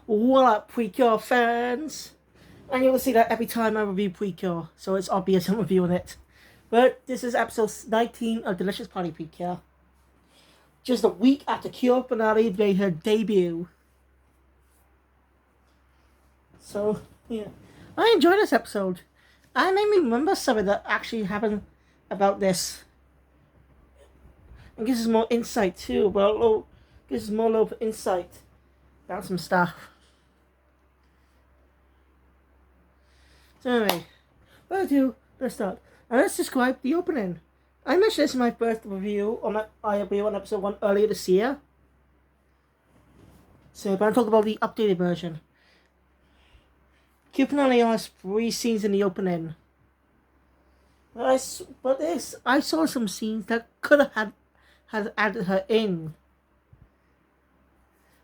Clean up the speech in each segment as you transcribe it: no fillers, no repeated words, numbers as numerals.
What up, Precure fans? And you'll see that every time I review Precure, so it's obvious I'm reviewing it. But this is episode 19 of Delicious Party Precure. Just a week after Cure finale made her debut. So, yeah. I enjoyed this episode. I made me remember something that actually happened about this. And gives us more insight too, but gives us more little insight about some stuff. So anyway, let's start. And let's describe the opening. I mentioned this in my first review on episode 1 earlier this year. So, but I'm talking about the updated version. Cupid only has 3 scenes in the opening. I saw some scenes that could have had added her in.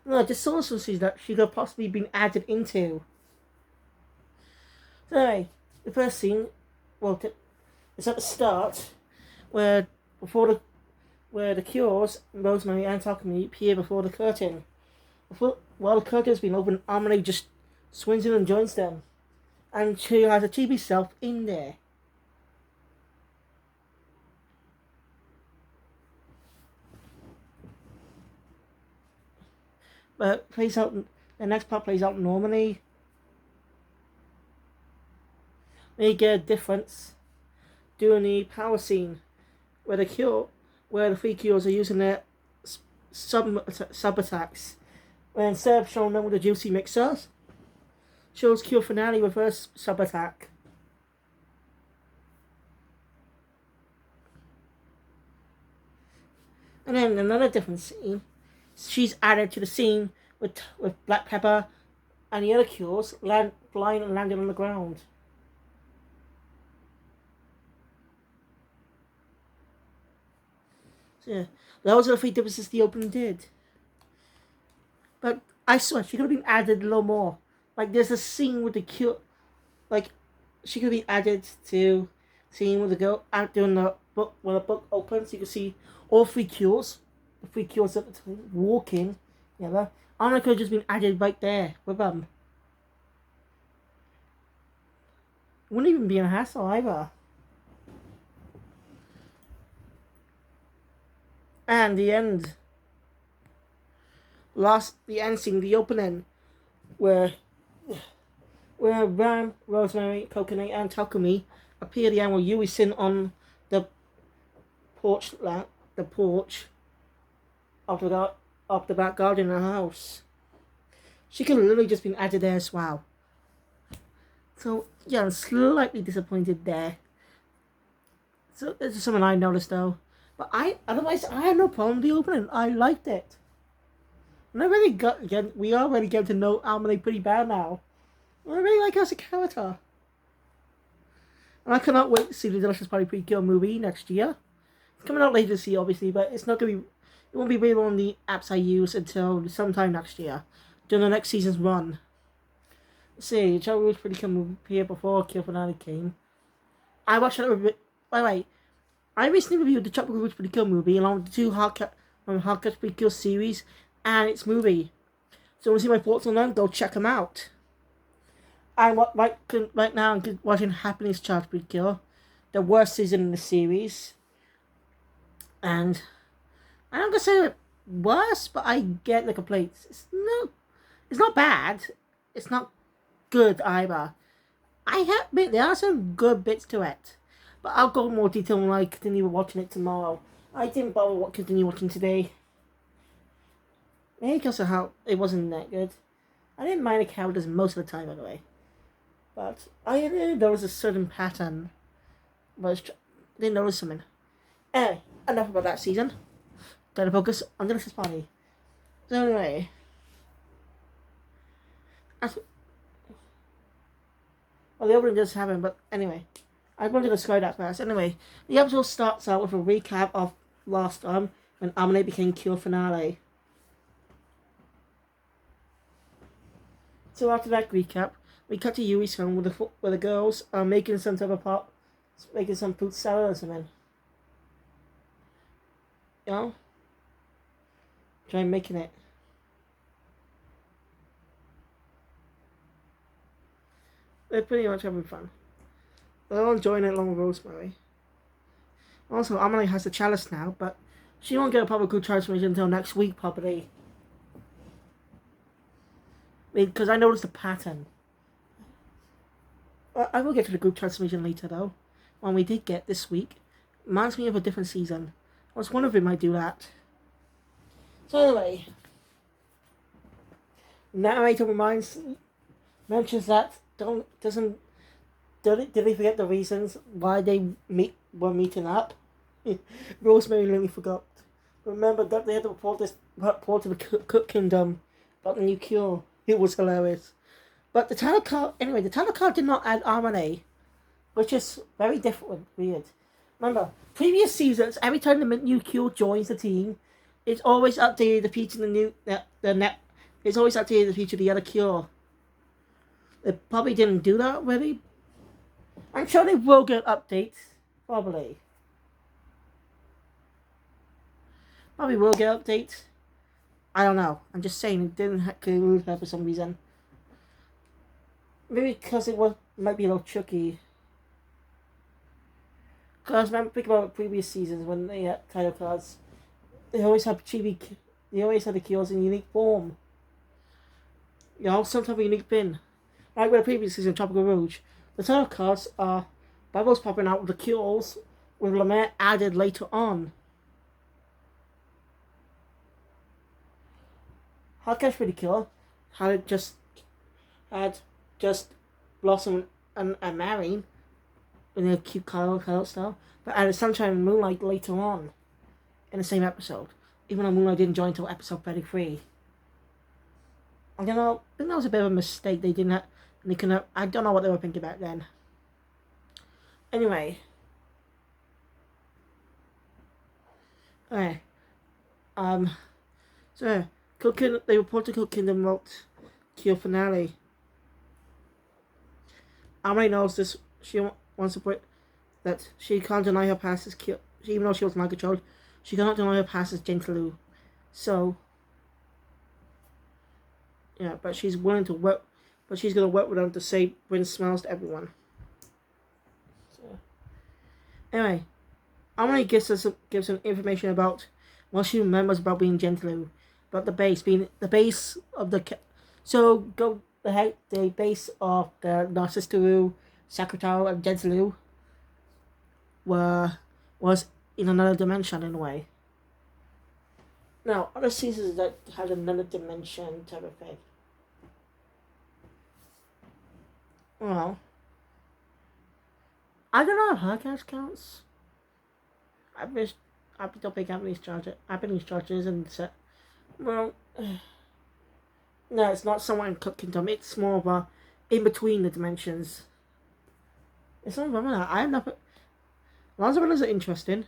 No, I just saw some scenes that she could have possibly been added into. So anyway, the first scene, it's at the start, where the Cures, Rosemary and Takumi appear before the curtain. While the curtain has been opened, Amane just swings in and joins them, and she has a chibi self in there. But the next part plays out normally. They get a difference during the power scene, where the 3 Cures are using their sub attacks. And instead of showing them with the juicy mixers, shows Cure Finale reverse sub attack. And then another different scene, she's added to the scene with Black Pepper and the other Cures flying and landing on the ground. So yeah, those are the 3 differences the opening did. But I swear, she could have been added a little more. Like, there's a scene with the Cure, like, she could be added to scene with the girl out doing the book, when the book opens, you can see all 3 Cures, the 3 Cures at the time, walking together. Anna could have just been added right there with them. It wouldn't even be a hassle either. And the end. The end scene, the opening, where Ram, Rosemary, Coconut, and Takumi appear the end where Yui sitting on the porch of the back garden of the house. She could have literally just been added there as well. So yeah, I'm slightly disappointed there. So this is something I noticed though. But otherwise I had no problem with the opening. I liked it. And we already get to know Amane pretty bad now. I really like her as a character. And I cannot wait to see the Delicious Party Precure movie next year. It's coming out later this year, obviously, but it won't be available on the apps I use until sometime next year, during the next season's run. Let's see, the Chocolate Rouge Pretty Kill movie appeared before Kill Finale came. I watched it. By the way, I recently reviewed the Chocolate Rouge Pretty Kill movie along with the 2 Hardcut Pretty Kill series and its movie. So, want to see my thoughts on them? Go check them out. Right now I'm watching Happiness Charge Precure, the worst season in the series. And I'm not gonna say it worse, but I get the complaints. It's not bad. It's not good either. I admit there are some good bits to it, but I'll go in more detail when I continue watching it tomorrow. I didn't bother continue watching today. Maybe because of how it wasn't that good. I didn't mind the characters most of the time, by the way. But I knew there was a certain pattern. But I didn't notice something. Anyway, enough about that season. Gotta focus on the Delicious Party. So anyway. The opening does happen, but anyway. I'm going to describe that first. Anyway, the episode starts out with a recap of last time when Amane became Cure Finale. So after that recap, we cut to Yui's home where the girls are making some fruit salad or something. You know? Try making it. They're pretty much having fun. They're all enjoying it along with Rosemary. Also, Emily has the chalice now, but she won't get a proper good transformation until next week, probably. Because I noticed a pattern. I will get to the group transformation later, though. One we did get this week. Reminds me of a different season. I was wondering if we might do that. So anyway, narrator mentions that did they forget the reasons why they were meeting up? Rosemary really forgot. Remember that they had to report to the Cook Kingdom about the new cure. It was hilarious. But the title card did not add Harmony, which is very different, weird. Remember, previous seasons, every time the new cure joins the team, it's always updated the feature it's always updated the feature of the other cure. They probably didn't do that already. I'm sure they will get updates, probably. Probably will get updates. I don't know. I'm just saying it didn't include her for some reason. Maybe because might be a little tricky. Because remember, think about previous seasons when they had title cards. They always had the cures in unique form. You know, some type of unique pin. Like with the previous season, Tropical Rouge. The title cards are bubbles popping out with the cures, with Lemaire added later on. Hardcash pretty cool. Had just Blossom and Marion in a cute color style, but added Sunshine and Moonlight later on in the same episode, even though Moonlight didn't join until episode 33. I don't know. I think that was a bit of a mistake. They didn't. I don't know what they were thinking about then. Anyway. Okay. So they reported Cook Kingdom wrote Cure finale. Emily knows this. She wants to put that she can't deny her past as Cure. Even though she was mind controlled, she cannot deny her past as Gentilou. So, yeah, but she's willing to work. But she's gonna work with them to bring smiles to everyone. So, anyway, Emily gives some information about what she remembers about being Gentilou, about the base of the. So the base of the Narcissistu, Sakutaro, and Gentilou was in another dimension in a way. Now, other seasons that had another dimension type of thing. Well, I don't know if Hardcast counts. I don't think Japanese charges and set. Well, no, it's not somewhere in Cook Kingdom. It's more of a in between the dimensions. It's not wrong with that. I have nothing. Lots of villains are interesting,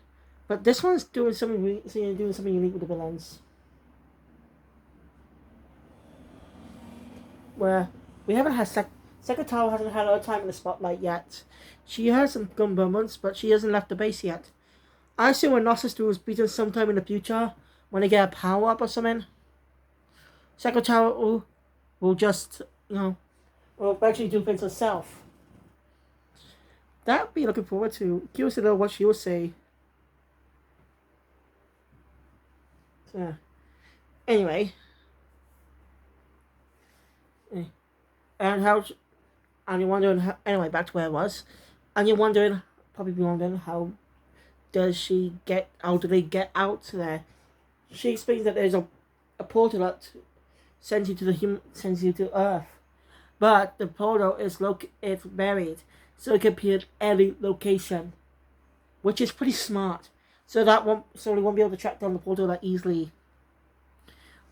but this one's doing something unique with the villains. Where we haven't had Secretary hasn't had her time in the spotlight yet. She has some good moments, but she hasn't left the base yet. I assume when Narcissus was beaten sometime in the future, when they get a power up or something, Secretary will just, will actually do things herself. That'd be looking forward to. Curious to know what she will say. So, anyway. And you're wondering anyway, back to where I was. And you're probably wondering how do they get out there? She explains that there's a portal that sends you to Earth. But the portal it's buried, so it can appear at any location. Which is pretty smart. So they won't be able to track down the portal that easily.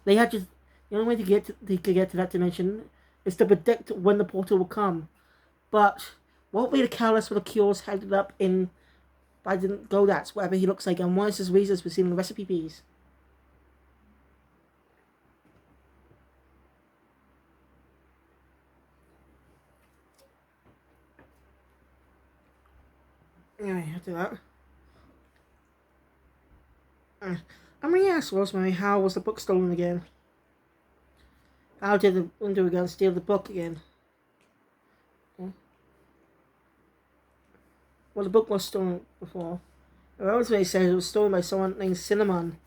The only way they could get to that dimension is to predict when the portal will come. But won't be the catalyst for the cures headed up in by the Godats, whatever he looks like, and what is his reasons for seeing the recipe piece. Anyway, after that. I'm gonna ask Rosemary, how was the book stolen again? How did the Underground steal the book again? Well, the book was stolen before. Rosemary says it was stolen by someone named Cinnamon.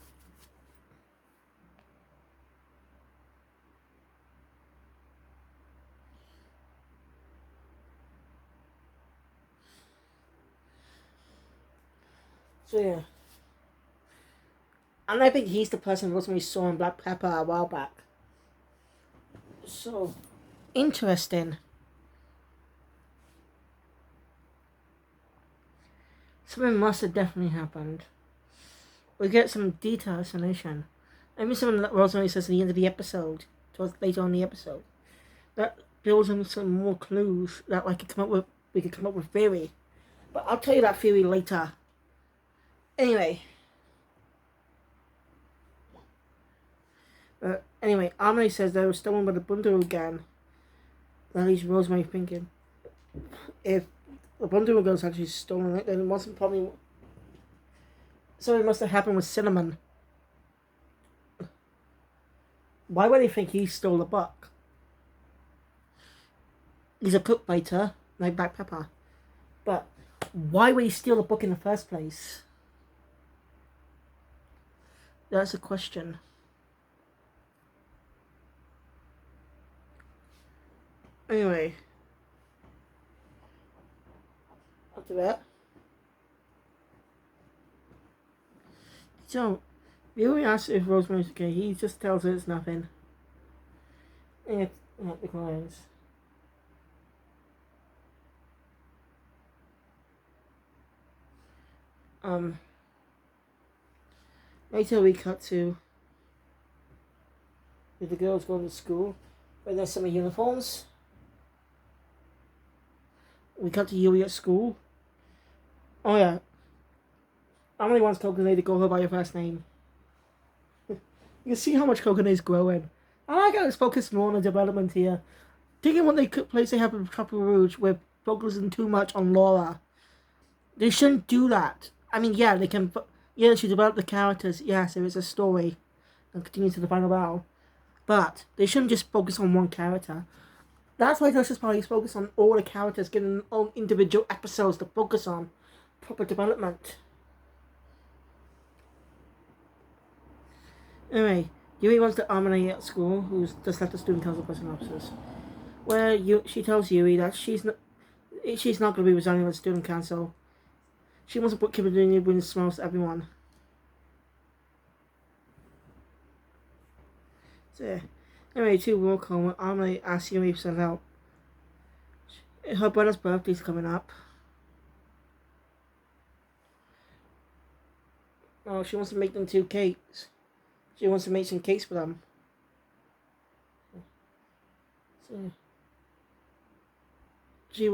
So yeah. And I think he's the person Rosemary saw in Black Pepper a while back. So, interesting. Something must have definitely happened. We get some detailed explanation. Maybe something that Rosemary says at the end of the episode, towards later on in the episode, that builds in some more clues that we could come up with theory. But I'll tell you that theory later. Anyway, Armory says they were stolen by the bundle again. That leaves Rosemary thinking, if the bundle girl's actually stolen it, then it wasn't probably. So it must have happened with Cinnamon. Why would they think he stole the book? He's a cook waiter, like Black Pepper. But why would he steal the book in the first place? That's a question. Anyway. After that. So, Billy asks if Rosemary's okay. He just tells her it's nothing. And it's not the clients. Later we cut to with the girls going to school, wearing their summer uniforms. We cut to Yui at school. Oh yeah. Emily wants Coconut to call her by her first name. You can see how much Coconut is growing. I like how it's focused more on the development here. Thinking what they could place they have with Tropical Rouge, we're focusing too much on Laura. They shouldn't do that. I mean, yeah, they can. Yeah, she developed the characters. Yes, there is a story and continue to the final battle. But they shouldn't just focus on one character. That's why Justice Party is focused on all the characters, getting their own individual episodes to focus on proper development. Anyway, Yui wants to Armory at school, who's just left the student council pressing officers. Where she tells Yui that she's not going to be resigning with the student council. She wants to put Kimberly in smiles to everyone. So yeah. Anyway, to walk home, Armory asks Yui for some help. Her brother's birthday's coming up. Oh, she wants to make them 2 cakes. She wants to make some cakes for them. So, she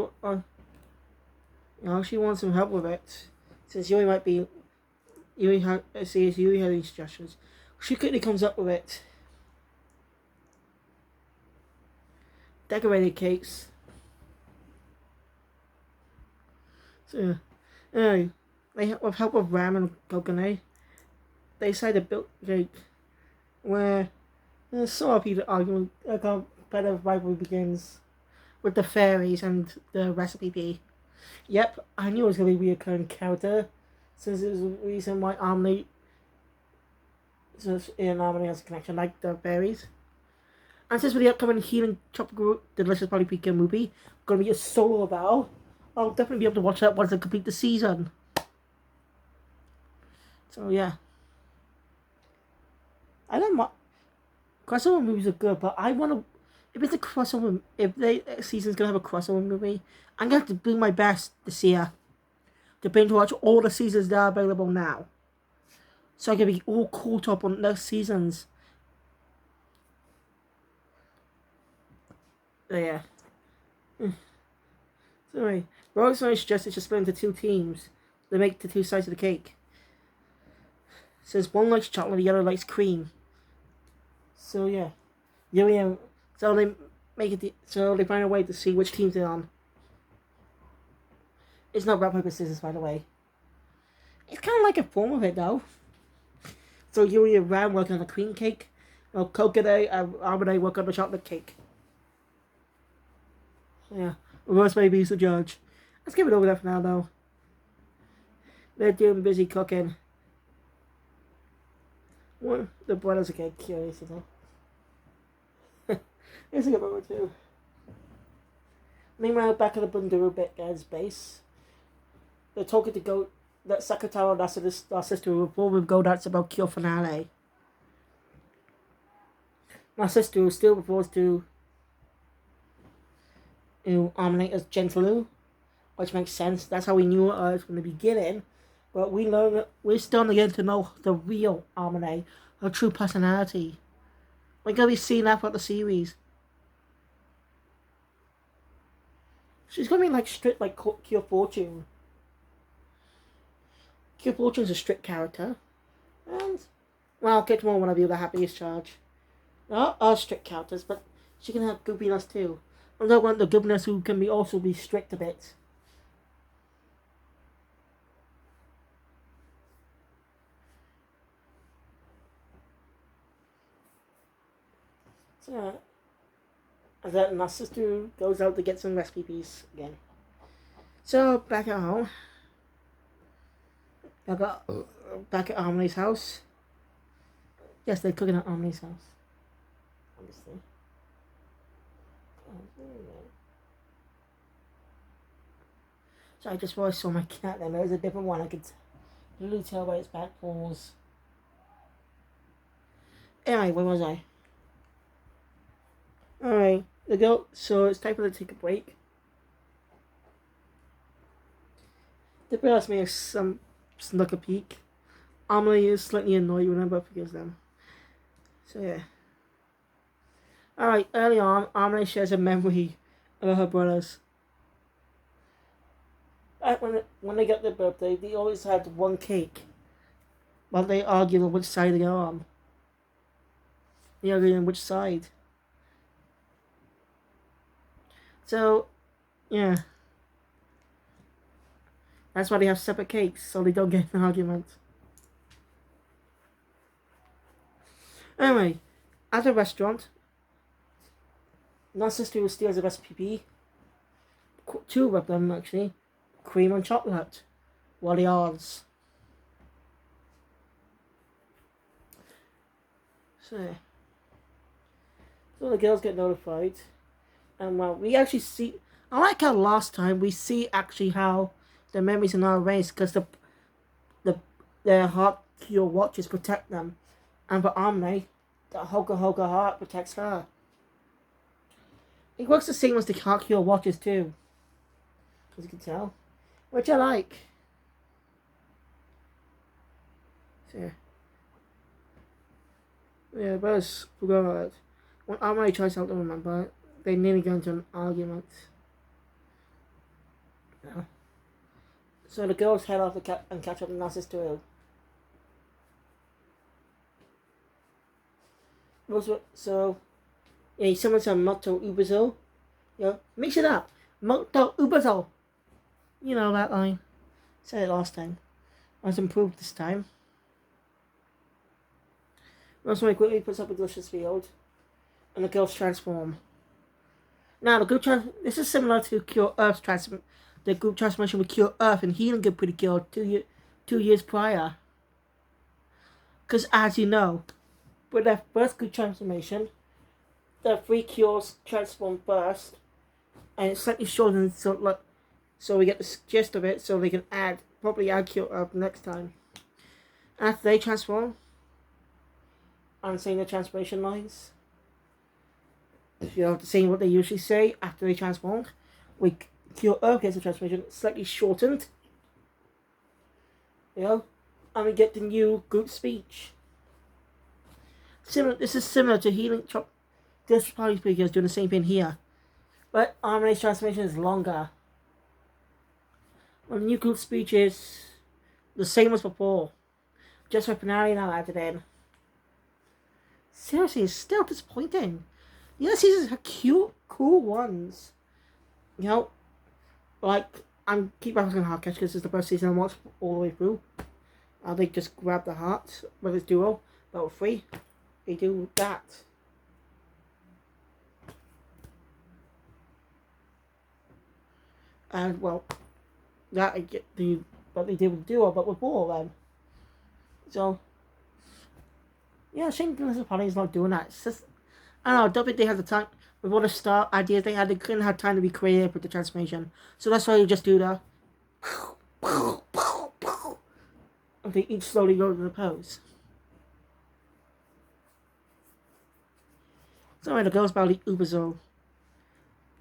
wants some help with it. Since Yui had these suggestions. She quickly comes up with it. Decorated cakes. So, anyway, with help of Ram and Coconut, they decide to build a cake where there's sort of heated argument, a competitive rivalry begins with the fairies and the recipe bee. Yep, I knew it was going to be a recurring character, since it was the reason why Harmony has a connection, like the fairies. And since for the upcoming Healing Tropical Delicious Party Precure movie, going to be a solo battle, I'll definitely be able to watch that once I complete the season. So yeah. I don't mind. Crossover movies are good, but I want to. If it's a crossover, if the season's gonna have a crossover movie, I'm gonna have to do my best this year to binge watch all the seasons that are available now, so I can be all caught up on those seasons. Yeah. So anyway, Rosemary suggested to split into 2 teams to make the 2 sides of the cake. Since one likes chocolate, the other likes cream. So yeah, so they find a way to see which teams they're on. It's not rock paper scissors, by the way. It's kind of like a form of it though. So Yui and Ram work on the cream cake, while Coconut and Armade work on the chocolate cake. Yeah, Rosemary is the judge. Let's give it over there for now though. They're doing busy cooking. Well, the brothers are getting curious, you know. Here's a good moment too. Meanwhile, back at the Bundaru guy's base, they're talking to Go. That Sakataro and our sister will probably go nuts about Cure Finale. My sister still refers to Omni as Gentlew, which makes sense. That's how we knew it from the beginning. But we're starting to get to know the real Omni, her true personality. We're gonna be seeing that throughout the series. She's gonna be like strict like Cure Fortune. Cure Fortune's a strict character. And well, I'll get more when I view the happiest charge. There are strict characters, but she can have goopiness too. I don't want the goopiness who can also be strict a bit. So, and then my sister goes out to get some recipes again. So back at home, back at Omni's house. Yes, they're cooking at Omni's house. Obviously. So I just realized I saw my cat then. There was a different one. I could really tell by its back paws. Anyway, where was I? Alright, so it's time for them to take a break. The girl asked me if some snuck a peek. Amelie is slightly annoyed when I both forgives them. So yeah. Alright, early on, Amelie shares a memory of her brothers. Back when they got their birthday, they always had one cake. But they argued on which side they go on. They argued on which side. So, yeah. That's why they have separate cakes, so they don't get in an argument. Anyway, at a restaurant, my sister steals a recipe. Two of them, actually. Cream and chocolate. What are the odds? So the girls get notified. And well, we actually see. I like how last time we see actually how the memories are not erased because their heart cure watches protect them, and for Omni, the Hoka Hoka heart protects her. It works the same as the heart cure watches too, as you can tell, which I like. So yeah, but I forgot about it. When Omni tries to help them remember, they nearly go into an argument. Yeah. So the girls head off and catch up with Narcissus too. So, yeah, someone said Moto Ubazo. Yeah, mix it up. Moto Ubazo. You know that line. Said it last time. I was improved this time. Rosemary quickly puts up a delicious field, and the girls transform. Now, this is similar to Cure Earth's transformation. The group transformation with Cure Earth and Healing Good Pretty Cure 2 years prior. Because as you know, with their first group transformation, the 3 cures transform first, and it's slightly shortened so we get the gist of it, so they can probably add Cure Earth next time. After they transform, I'm saying the transformation lines. You know, saying what they usually say after they transform. Cure Earth gets the transformation slightly shortened. You know? And we get the new group speech. This is similar to Healing this party speaker is doing the same thing here. But Armory's transformation is longer. Well, the new group speech is the same as before. Just for finale now added in. Seriously, it's still disappointing. The other seasons have cute, cool ones. You know, like, keep referencing Heart Catch because it's the first season I watched all the way through. They just grab the heart with his duo, but with 3, they do that. And well, that I get the but they did with Duo, but with War then. So, yeah, shame Blizzard is not doing that. It's just, I don't think they had the time, with all the star ideas they had, they couldn't have time to be creative with the transformation. So that's why you just do the, and they each slowly go to the pose. So anyway, the girls battle the Uberzone.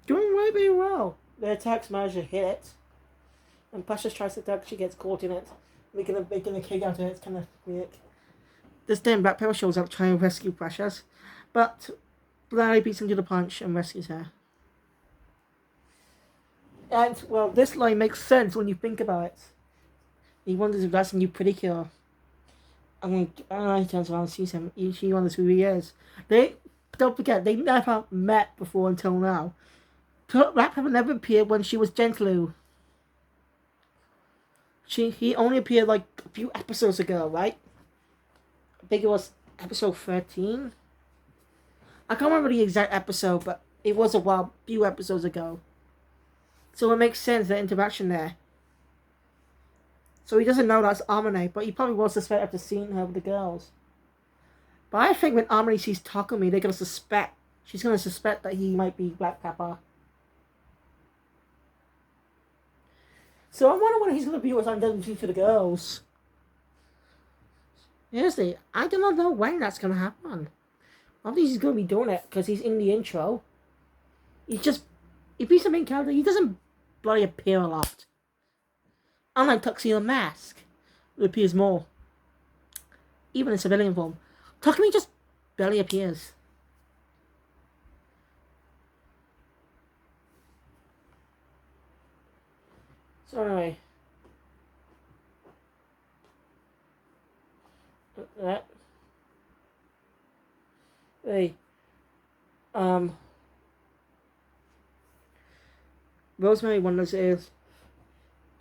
Doing very well. Their attacks manage to hit it. And Precious tries to duck, she gets caught in it. Making a kick out of it, it's kind of weird. This time Black Pepper shows up trying to rescue Precious. But Larry beats him to the punch and rescues her. And, well, this line makes sense when you think about it. He wonders if that's a new Precure. And when he turns around and sees him, she wonders who he is. Don't forget, they never met before until now. Black Pepper never appeared when she was Gentleloo. He only appeared like a few episodes ago, right? I think it was episode 13. I can't remember the exact episode, but it was a few episodes ago. So it makes sense, the interaction there. So he doesn't know that's Amane, but he probably will suspect after seeing her with the girls. But I think when Amane sees Takumi, they're going to suspect. She's going to suspect that he might be Black Pepper. So I wonder when he's going to be with identity for the girls. Seriously, I do not know when that's going to happen. Obviously he's going to be doing it because he's in the intro. If he's the main character, he doesn't bloody appear a lot. Unlike Tuxedo Mask, it appears more. Even in civilian form. Takumi just barely appears. So anyway. That. Hey. Rosemary wonders if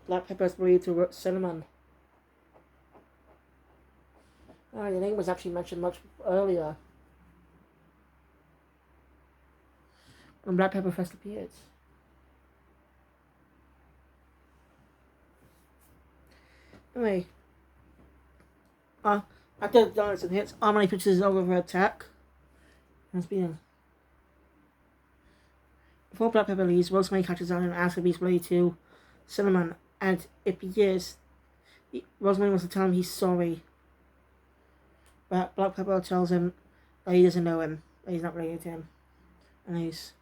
Black Pepper's related to Cinnamon. The name was actually mentioned much earlier. When Black Pepper first appeared. Anyway. After Donaldson hits, Amane pitches over her attack. Has been. Before Black Pepper leaves, Rosemary catches on and asks if he's related to Cinnamon. And if he is, Rosemary wants to tell him he's sorry. But Black Pepper tells him that he doesn't know him, that he's not related to him. And he's...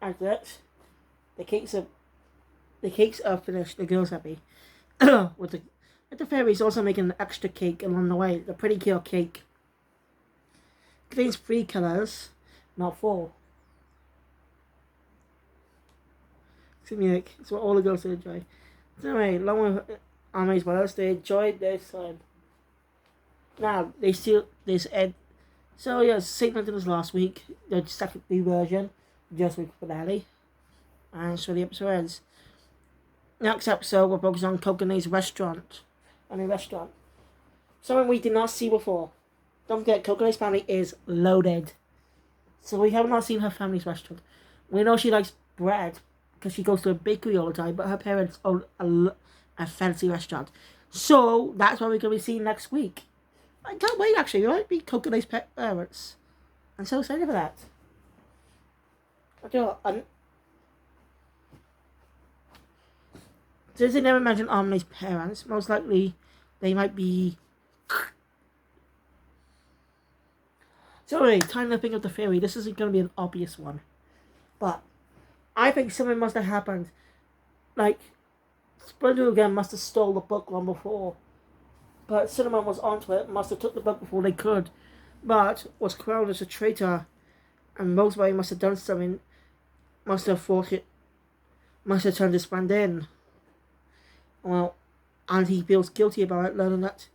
after that, the cakes are finished, the girl's happy. with the fairies also making an extra cake along the way, the Precure cake. Contains 3 colours, not 4. It's what all the girls enjoy. So anyway, along with Amane's brothers, they enjoyed their time. Now, there's Ed. So yeah, same thing as last week, the second version, just with finale. And so the episode ends. Next episode, we're focused on Kokone's restaurant. Something we did not see before. Don't forget, Kokone's family is loaded. So we have not seen her family's restaurant. We know she likes bread, because she goes to a bakery all the time, but her parents own a fancy restaurant. So that's what we're going to be seeing next week. I can't wait, actually. It might be Kokone's parents. I'm so excited for that. Since they never mention Amane's parents, most likely they might be... So anyway, time to think of the theory. This isn't going to be an obvious one. But I think something must have happened. Like, Splinter again must have stole the book long before. But Cinnamon was onto it, must have took the book before they could. But was crowned as a traitor. And Rosemary must have done something. Must have turned his friend in. Well, and he feels guilty about it, learning that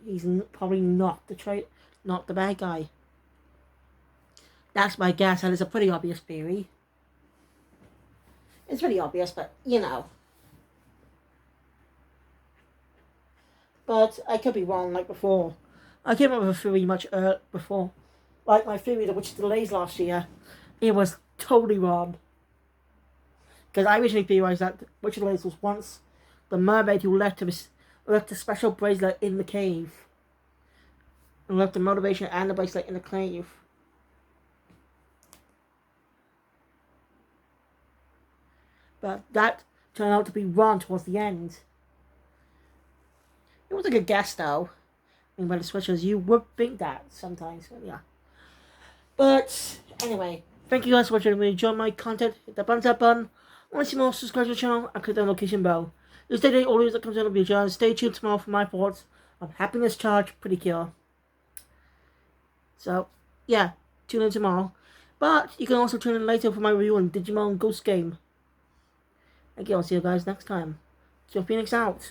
he's probably not the bad guy. That's my guess, and it's a pretty obvious theory. It's pretty obvious, but you know. But I could be wrong, like before. I came up with a theory much before. Like my theory that which delays last year. It was totally wrong. Because I originally theorized that Richard Lace was once the mermaid who left a special bracelet in the cave. And left the motivation and the bracelet in the cave. But that turned out to be wrong towards the end. It was a good guess though. I mean, by the switches, you would think that sometimes, but yeah. But anyway, thank you guys for watching. If you enjoyed my content, hit the thumbs up button. Want to see more, subscribe to the channel and click the notification bell. This day, always that comes out of your channel. Stay tuned tomorrow for my thoughts on Happiness Charge Precure. So, yeah, tune in tomorrow. But you can also tune in later for my review on Digimon Ghost Game. Thank you, I'll see you guys next time. So Phoenix out.